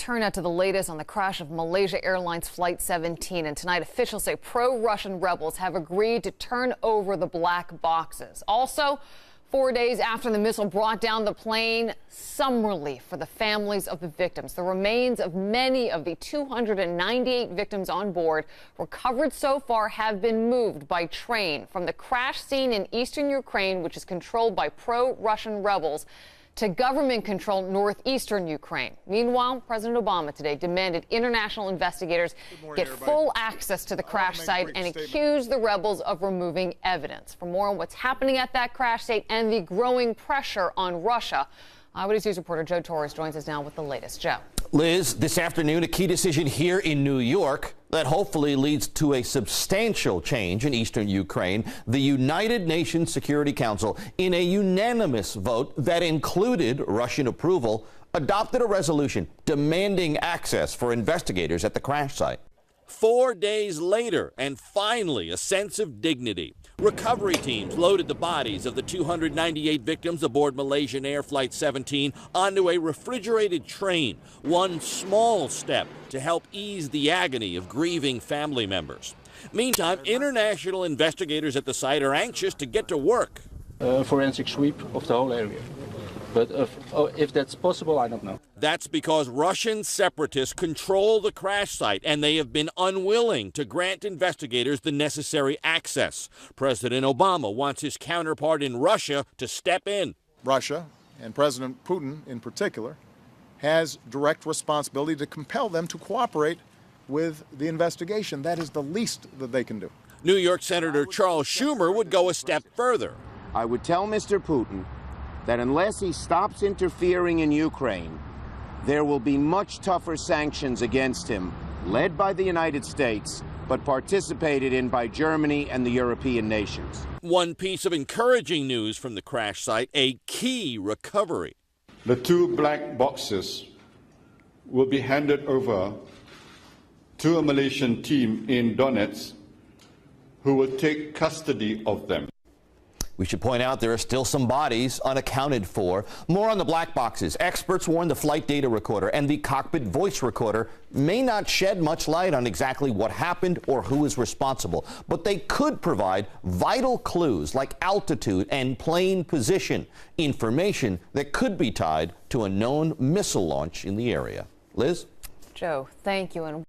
turn now to the latest on the crash of Malaysia Airlines Flight 17. And tonight, officials say pro-Russian rebels have agreed to turn over the black boxes. Also, 4 days after the missile brought down the plane, some relief for the families of the victims. The remains of many of the 298 victims on board recovered so far have been moved by train from the crash scene in eastern Ukraine, which is controlled by pro-Russian rebels, to government-controlled northeastern Ukraine. Meanwhile, President Obama today demanded international investigators get full access to the crash site and accuse the rebels of removing evidence. For more on what's happening at that crash site and the growing pressure on Russia, Eyewitness News reporter Joe Torres joins us now with the latest. Joe. Liz, this afternoon, a key decision here in New York that hopefully leads to a substantial change in eastern Ukraine. The United Nations Security Council, in a unanimous vote that included Russian approval, adopted a resolution demanding access for investigators at the crash site. 4 days later, and finally, a sense of dignity. Recovery teams loaded the bodies of the 298 victims aboard Malaysian Air Flight 17 onto a refrigerated train. One small step to help ease the agony of grieving family members. Meantime, international investigators at the site are anxious to get to work. Forensic sweep of the whole area. But if that's possible, I don't know. That's because Russian separatists control the crash site, and they have been unwilling to grant investigators the necessary access. President Obama wants his counterpart in Russia to step in. Russia, and President Putin in particular, has direct responsibility to compel them to cooperate with the investigation. That is the least that they can do. New York Senator Charles Schumer would go a step further. I would tell Mr. Putin that unless he stops interfering in Ukraine, there will be much tougher sanctions against him, led by the United States, but participated in by Germany and the European nations. One piece of encouraging news from the crash site, a key recovery. The 2 black boxes will be handed over to a Malaysian team in Donetsk who will take custody of them. We should point out there are still some bodies unaccounted for. More on the black boxes. Experts warn the flight data recorder and the cockpit voice recorder may not shed much light on exactly what happened or who is responsible, but they could provide vital clues like altitude and plane position, information that could be tied to a known missile launch in the area. Liz? Joe, thank you. And